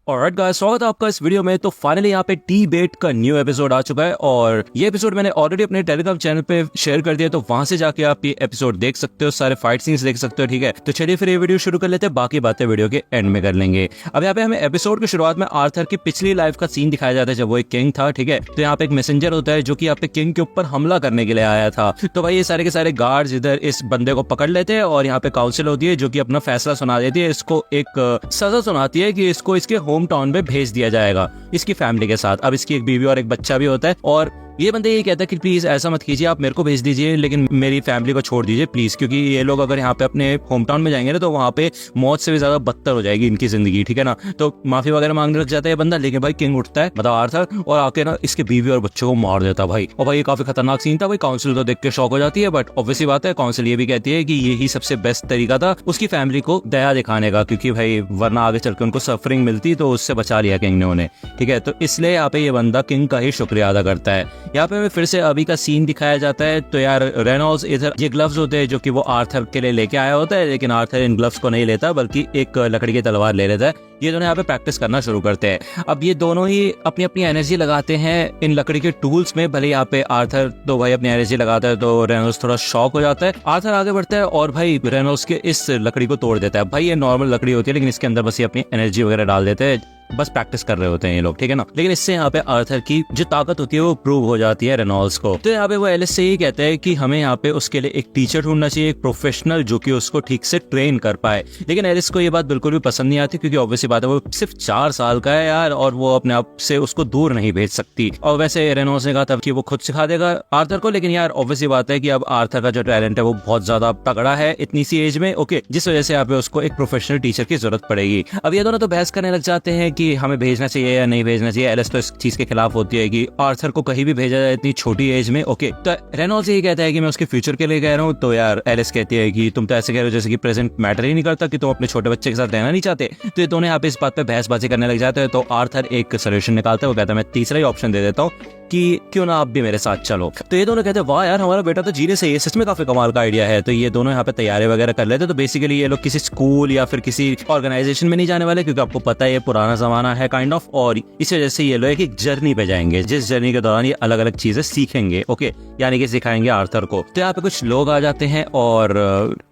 Alright guys, स्वागत है आपका इस वीडियो में। तो फाइनली यहाँ पे टी-बेट का न्यू एपिसोड आ चुका है और ये एपिसोड मैंने ऑलरेडी अपने टेलीग्राम चैनल पे शेयर कर दिया, तो वहां से जाके आप ये एपिसोड देख सकते हो, सारे फाइट सीन्स देख सकते हो। ठीक है, तो चलिए फिर ये वीडियो शुरू कर लेते हैं, बाकी बातें वीडियो के एंड में कर लेंगे। अब यहाँ पे हमें एपिसोड की शुरुआत में आर्थर की पिछली लाइफ का सीन दिखाया जाता है जब वो एक किंग था। ठीक है, तो यहाँ पे एक मैसेंजर होता है जो कि यहाँ पे किंग के ऊपर हमला करने के लिए आया था। तो भाई ये सारे के सारे गार्ड्स इधर इस बंदे को पकड़ लेते हैं और यहाँ पे काउंसिल होती है जो कि अपना फैसला सुना देती है, इसको एक सजा सुनाती है कि इसको इसके होम टाउन में भेज दिया जाएगा इसकी फैमिली के साथ। अब इसकी एक बीवी और एक बच्चा भी होता है और ये बंदे ये कहता है कि प्लीज ऐसा मत कीजिए, आप मेरे को भेज दीजिए लेकिन मेरी फैमिली को छोड़ दीजिए प्लीज, क्योंकि ये लोग अगर यहाँ पे अपने होम टाउन में जाएंगे ना तो वहाँ पे मौत से भी ज्यादा बदतर हो जाएगी इनकी जिंदगी। ठीक है ना, तो माफी वगैरह मांगने लग जाता है बंदा, लेकिन भाई किंग उठता है मतलब आर्थर और आके ना इसके बीवी और बच्चों को मार देता भाई। और भाई ये काफी खतरनाक सीन था भाई। काउंसिल तो देख के शौक हो जाती है, बट ऑब्वियसली बात है काउंसिल ये भी कहती है कि यही सबसे बेस्ट तरीका था उसकी फैमिली को दया दिखाने का, क्योंकि भाई वरना आगे चलकर उनको सफरिंग मिलती, तो उससे बचा लिया किंग ने उन्हें। ठीक है, तो इसलिए यहाँ पे ये बंदा किंग का ही शुक्रिया अदा करता है। यहाँ पे फिर से अभी का सीन दिखाया जाता है। तो यार रेनॉल्ड्स इधर ये ग्लव्स होते हैं जो कि वो आर्थर के लिए लेके आया होता है, लेकिन आर्थर इन ग्लव्स को नहीं लेता बल्कि एक लकड़ी की तलवार ले लेता है। ये दोनों यहाँ पे प्रैक्टिस करना शुरू करते हैं। अब ये दोनों ही अपनी अपनी एनर्जी लगाते हैं इन लकड़ी के टूल्स में। भले यहाँ पे आर्थर तो भाई अपनी एनर्जी लगाता है तो रेनॉल्ड्स थोड़ा शॉक हो जाता है। आर्थर आगे बढ़ता है और भाई रेनॉल्ड्स के इस लकड़ी को तोड़ देता है। भाई ये नॉर्मल लकड़ी होती है लेकिन इसके अंदर बस ये अपनी एनर्जी वगैरह डाल देते हैं, बस प्रैक्टिस कर रहे होते हैं ये लोग। ठीक है ना, लेकिन इससे यहाँ पे आर्थर की जो ताकत होती है वो प्रूव हो जाती है रेनॉल्ड्स को। तो यहाँ पे वो एलिस से ही कहते हैं कि हमें यहाँ पे उसके लिए एक टीचर ढूंढना चाहिए, एक प्रोफेशनल जो कि उसको ठीक से ट्रेन कर पाए। लेकिन एलिस को ये बात बिल्कुल भी पसंद नहीं आती, क्योंकि ऑब्वियसली बात है वो सिर्फ 4 साल का है यार और वो अपने आप से उसको दूर नहीं भेज सकती। और वैसे रेनॉल्ड्स ने कहा था कि वो खुद सिखा देगा आर्थर को, लेकिन यार ऑब्वियसली बात है कि अब आर्थर का जो टैलेंट है वो बहुत ज्यादा तगड़ा है इतनी सी एज में। ओके, जिस वजह से यहाँ पे उसको एक प्रोफेशनल टीचर की जरूरत पड़ेगी। अब ये दोनों तो बहस करने लग जाते हैं कि हमें भेजना चाहिए या नहीं भेजना चाहिए। एलिस तो इस चीज के खिलाफ होती है कि आर्थर को कहीं भी भेजा जाए इतनी छोटी एज में। ओके, तो रेनॉल्ड्स यही कहता है कि मैं उसके फ्यूचर के लिए कह रहा हूँ। तो यार एलिस कहती है कि तुम तो ऐसे कह रहे हो जैसे कि प्रेजेंट मैटर ही नहीं करता, कि तुम अपने छोटे बच्चे के साथ रहना नहीं चाहते। तो ये दोनों यहाँ पे इस बात पे बहसबाजी करने लग जाते हैं। तो आर्थर एक सोल्यूशन निकालता है, वो कहता है मैं तीसरा ही ऑप्शन दे देता हूँ कि क्यों ना आप भी मेरे साथ चलो। तो ये दोनों कहते हैं वाह यार हमारा बेटा तो जीने से, ये सच में काफी कमाल का आइडिया है। तो ये दोनों यहाँ पे तैयारी वगैरह कर लेते हैं। तो बेसिकली ये लोग किसी स्कूल या फिर किसी ऑर्गेनाइजेशन में नहीं जाने वाले, क्योंकि आपको पता है ये पुराना जमाना है काइंड ऑफ, और इस वजह से ये लोग एक जर्नी पे जाएंगे जिस जर्नी के दौरान ये अलग अलग चीजें सीखेंगे। ओके, यानी कि सिखाएंगे आर्थर को। तो यहाँ पे कुछ लोग आ जाते हैं और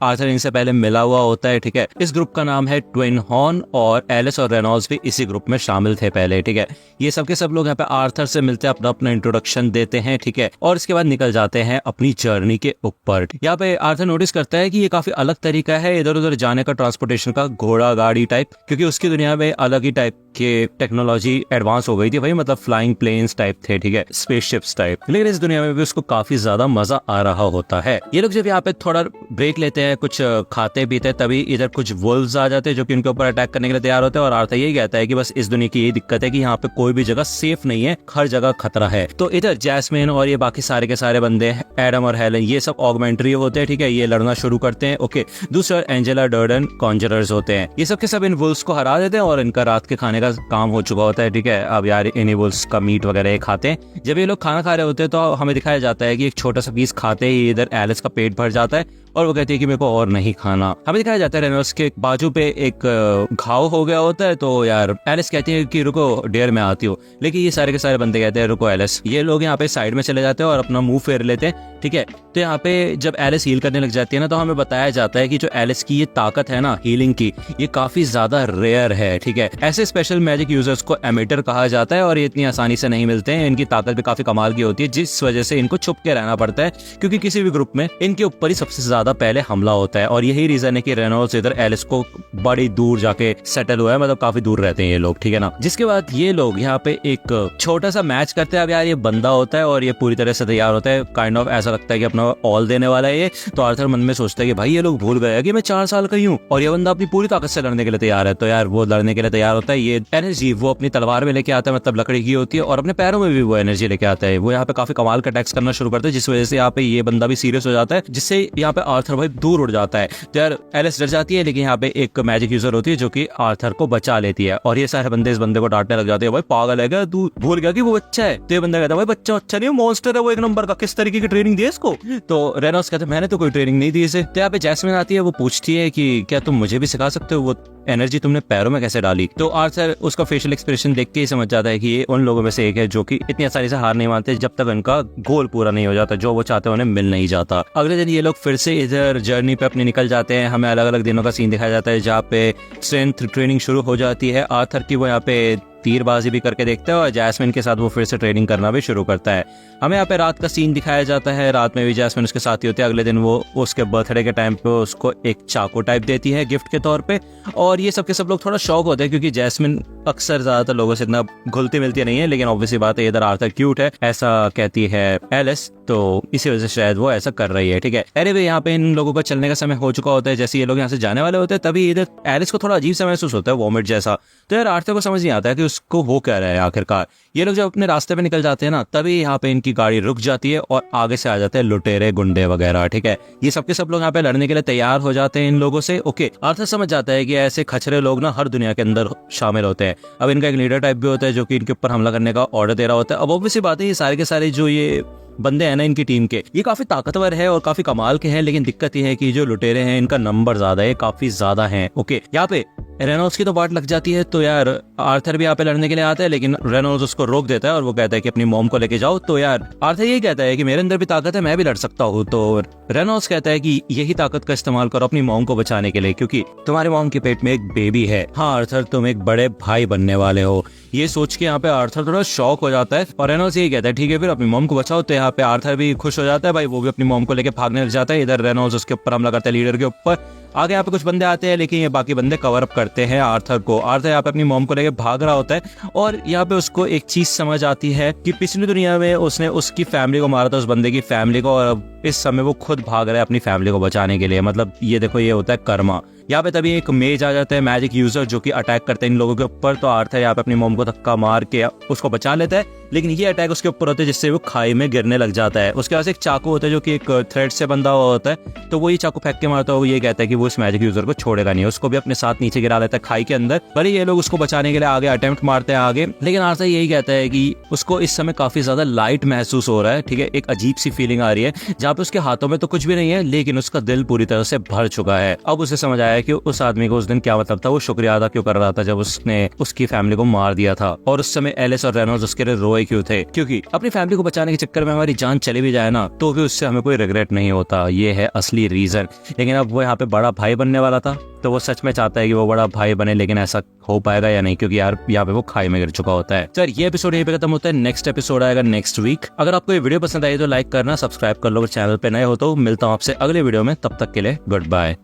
आर्थर इनसे पहले मिला हुआ होता है। ठीक है, इस ग्रुप का नाम है ट्विन हॉर्न और एलिस और रेनॉल्ड्स भी इसी ग्रुप में शामिल थे पहले। ठीक है, ये सब के सब लोग यहाँ पे आर्थर से मिलते हैं, अपना अपना इंट्रोडक्शन देते हैं। ठीक है, और इसके बाद निकल जाते हैं अपनी जर्नी के ऊपर। यहाँ पे आर्थर नोटिस करता है कि ये काफी अलग तरीका है इधर उधर जाने का, ट्रांसपोर्टेशन का, घोड़ा गाड़ी टाइप, क्योंकि उसकी दुनिया में अलग ही टाइप के टेक्नोलॉजी एडवांस हो गई थी भाई, मतलब फ्लाइंग प्लेन्स टाइप थे। ठीक है, स्पेसशिप्स टाइप। लेकिन इस दुनिया में भी उसको काफी ज्यादा मजा आ रहा होता है। ये लोग जब यहाँ पे थोड़ा ब्रेक लेते हैं, कुछ खाते पीते हैं, तभी इधर कुछ वुल्व्स आ जाते हैं जो कि उनके ऊपर अटैक करने के लिए तैयार होते हैं। और आर्थर यही कहता है कि बस इस दुनिया की यही दिक्कत है कि यहाँ पे कोई भी जगह सेफ नहीं है, हर जगह खतरा है। तो इधर जैस्मिन और ये बाकी सारे के सारे बंदे, एडम और हेलन, ये सब ऑगमेंट्री होते हैं। ठीक है, ये लड़ना शुरू करते हैं। ओके, दूसरा एंजेला डर्डन कॉन्जरर्स होते हैं। ये सब के सब इन वुल्व्स को हरा देते हैं और इनका रात के खाने का काम हो चुका होता है। ठीक है, अब यार इन्हीं वुल्व्स का मीट वगैरह खाते हैं। जब ये लोग खाना खा रहे होते हैं तो हमें दिखाया जाता है कि एक छोटा सा पीस खाते ही इधर एलिस का पेट भर जाता है और वो कहती है कि मेरे को और नहीं खाना। हमें दिखाया जाता है रेनॉल्ड्स के बाजू पे एक घाव हो गया होता है। तो यार एलिस कहती है कि रुको डियर मैं आती हूँ, लेकिन ये सारे के सारे बंदे कहते हैं रुको एलिस। ये लोग यहाँ पे साइड में चले जाते हैं और अपना मुंह फेर लेते हैं। ठीक है, तो यहाँ पे जब एलिस हील करने लग जाती है ना, तो हमें बताया जाता है कि जो एलिस की ये ताकत है ना हीलिंग की, ये काफी ज्यादा रेयर है। ठीक है, ऐसे स्पेशल मैजिक यूजर्स को एमिटर कहा जाता है और ये इतनी आसानी से नहीं मिलते हैं। इनकी ताकत भी काफी कमाल की होती है, जिस वजह से इनको छुप के रहना पड़ता है, क्योंकि किसी भी ग्रुप में इनके ऊपर ही सबसे ज्यादा पहले हमला होता है। और यही रीजन है कि रेनॉल्ड्स इधर एलिस को बड़ी दूर जाके सेटल हुआ है, मतलब काफी दूर रहते हैं ये लोग। ठीक है ना, जिसके बाद ये लोग यहाँ पे एक छोटा सा मैच करते हैं। अब यार ये बंदा होता है और ये पूरी तरह से तैयार होता है, काइंड ऑफ ऐसा लगता है कि अपना ऑल देने वाला है ये। तो आर्थर मन में सोचता है कि भाई ये लोग भूल गए कि मैं 4 साल का ही हूँ और ये बंदा अपनी पूरी ताकत से लड़ने के लिए तैयार है। तो यार वो लड़ने के लिए तैयार होता है। ये एनर्जी वो अपनी तलवार में लेके आता है, मतलब लकड़ी की होती है, और अपने पैरों में भी वो एनर्जी लेके आता है। वो यहाँ पे काफी कमाल का अटैक्स करना शुरू करता है, जिस वजह से यहाँ पे ये बंदा भी सीरियस हो जाता है, जिससे यहाँ पे आर्थर भाई दूर उड़ जाता है। तो यार एलिस डर जाती है, लेकिन यहाँ पे एक मैजिक यूजर होती है जो कि आर्थर को बचा लेती है, और ये सारे बंदे इस बंदे को डांटने लग जाते हैं, भाई पागल है क्या तू, भूल गया कि वो बच्चा है। तो ये बंदा कहता है भाई बच्चा अच्छा नहीं, मॉन्स्टर है वो एक नंबर का, किस तरीके की ट्रेनिंग दी है इसको। तो रेनॉल्ड्स कहते हैं मैंने तो कोई ट्रेनिंग नहीं दी इसे। तो यहाँ पे जैस्मिन आती है, वो पूछती है कि क्या तुम मुझे भी सिखा सकते हो, वो एनर्जी तुमने पैरों में कैसे डाली। तो आर्थर उसका फेशियल एक्सप्रेशन देख के ही समझ जाता है कि ये उन लोगों में से एक है जो कि इतनी आसानी से हार नहीं मानते जब तक उनका गोल पूरा नहीं हो जाता, जो वो चाहते हैं उन्हें मिल नहीं जाता। अगले दिन ये लोग फिर से इधर जर्नी पे अपने निकल जाते हैं। हमें अलग अलग दिनों का सीन दिखाया जाता है जहाँ पे स्ट्रेंथ ट्रेनिंग शुरू हो जाती है आर्थर की, वो यहाँ पे तीरबाजी भी करके देखता है और जैस्मिन के साथ वो फिर से ट्रेनिंग करना भी शुरू करता है। हमें यहाँ पे रात का सीन दिखाया जाता है, रात में भी जैस्मिन उसके साथ ही होती है। अगले दिन वो उसके बर्थडे के टाइम पे उसको एक चाकू टाइप देती है गिफ्ट के तौर पे, और ये सब के सब लोग थोड़ा शौक होते हैं क्योंकि जैस्मिन अक्सर ज्यादातर लोगों से इतना घुलती मिलती नहीं है, लेकिन ऑब्वियसली बात है इधर आर्थर क्यूट है ऐसा कहती है एलिस, तो इसी वजह से शायद वो ऐसा कर रही है। ठीक है, अरे भाई यहाँ पे इन लोगों का चलने का समय हो चुका होता है, जैसे ये लोग यहाँ से जाने वाले होते हैं तभी इधर एलिस को थोड़ा अजीब सा महसूस होता है, वॉमिट जैसा। तो यार आर्थर को समझ नहीं आता है कि उसको वो कह रहा है आखिरकार। ये लोग जब अपने रास्ते पे निकल जाते हैं ना, तभी यहाँ पे इनकी गाड़ी रुक जाती है और आगे से आ जाते हैं लुटेरे गुंडे वगैरह। ठीक है, ये सबके सब लोग यहाँ पे लड़ने के लिए तैयार हो जाते हैं इन लोगों से। ओके, आर्थर समझ जाता है कि ऐसे खचरे लोग ना हर दुनिया के अंदर शामिल होते हैं। अब इनका एक लीडर टाइप भी होता है जो कि इनके ऊपर हमला करने का ऑर्डर दे रहा होता है। अब ऑब्वियसली बात है ये सारे के सारे जो ये बंदे हैं ना इनकी टीम के, ये काफी ताकतवर है और काफी कमाल के हैं, लेकिन दिक्कत ये है कि जो लुटेरे हैं इनका नंबर ज्यादा है, काफी ज्यादा है। ओके, यहाँ पे रेनॉल्ड्स की तो बात लग जाती है, तो यार आर्थर भी यहाँ पे लड़ने के लिए आता है, लेकिन रेनॉल्ड्स उसको रोक देता है और वो कहता है कि अपनी मॉम को लेके जाओ। तो यार आर्थर यही कहता है कि मेरे अंदर भी ताकत है, मैं भी लड़ सकता हूँ। तो रेनॉल्ड्स कहता है कि यही ताकत का इस्तेमाल करो अपनी मॉम को बचाने के लिए, क्योंकि तुम्हारे मॉम के पेट में एक बेबी है। हाँ आर्थर, तुम एक बड़े भाई बनने वाले हो। ये सोच के यहाँ पे आर्थर थोड़ा शॉक हो जाता है और रेनॉल्ड्स यही कहता है ठीक है फिर अपनी मॉम को बचाओ। तो यहाँ पे आर्थर भी खुश हो जाता है, भाई वो भी अपनी मॉम को लेके भागने लग जाता है। इधर रेनॉल्ड्स उसके ऊपर हमला करता है, लीडर के ऊपर। आगे यहाँ पे कुछ बंदे आते हैं, लेकिन ये बाकी बंदे कवर अप करते हैं आर्थर को। आर्थर यहाँ पे अपनी मॉम को लेके भाग रहा होता है और यहाँ पे उसको एक चीज समझ आती है कि पिछली दुनिया में उसने उसकी फैमिली को मारा था, उस बंदे की फैमिली को, और अब इस समय वो खुद भाग रहा है अपनी फैमिली को बचाने के लिए। मतलब ये देखो, ये होता है कर्मा। यहाँ पे तभी एक मेज आ जाता है, मैजिक यूजर, जो कि अटैक करते हैं इन लोगों के ऊपर। तो आर्थर यहाँ पे अपनी मॉम को धक्का मार के उसको बचा लेता है, लेकिन ये अटैक उसके ऊपर होता है जिससे वो खाई में गिरने लग जाता है। उसके पास एक चाकू होता है जो कि एक थ्रेड से बंधा हुआ होता है, तो वो ये चाकू फेंक के मारता है। वो ये कहता है कि वो इस मैजिक यूजर को छोड़ेगा नहीं, उसको भी अपने साथ नीचे गिरा लेता है खाई के अंदर। भले ये लोग उसको बचाने के लिए आगे अटेम्प्ट मारते हैं आगे, लेकिन आर्थर यही कहता है कि उसको इस समय काफी ज्यादा लाइट महसूस हो रहा है। ठीक है, एक अजीब सी फीलिंग आ रही है जहाँ पे उसके हाथों में तो कुछ भी नहीं है, लेकिन उसका दिल पूरी तरह से भर चुका है। अब उसे समझ आया कि उस आदमी उस दिन क्या मतलब था, वो शुक्रिया अदा क्यों कर रहा था जब उसने उसकी फैमिली को मार दिया था, और उस समय एलिस और रेनॉल्ड्स उसके लिए रोए क्यों थे। क्योंकि अपनी फैमिली को बचाने के चक्कर में हमारी जान चली भी जाए ना, तो भी उससे हमें कोई रिग्रेट नहीं होता। ये है असली रीजन। लेकिन अब वो यहाँ पे बड़ा भाई बनने वाला था, तो वो सच में चाहता है कि वो बड़ा भाई बने, लेकिन ऐसा हो पाएगा या नहीं, क्योंकि यार यहाँ पे वो खाई में गिर चुका होता है। सर ये एपिसोड यहीं पे खत्म होता है, नेक्स्ट एपिसोड आएगा नेक्स्ट वीक। अगर आपको ये वीडियो पसंद आई तो लाइक करना, सब्सक्राइब कर लो, चैनल पे नए हो तो। मिलता हूँ आपसे अगले वीडियो में, तब तक के लिए गुड बाय।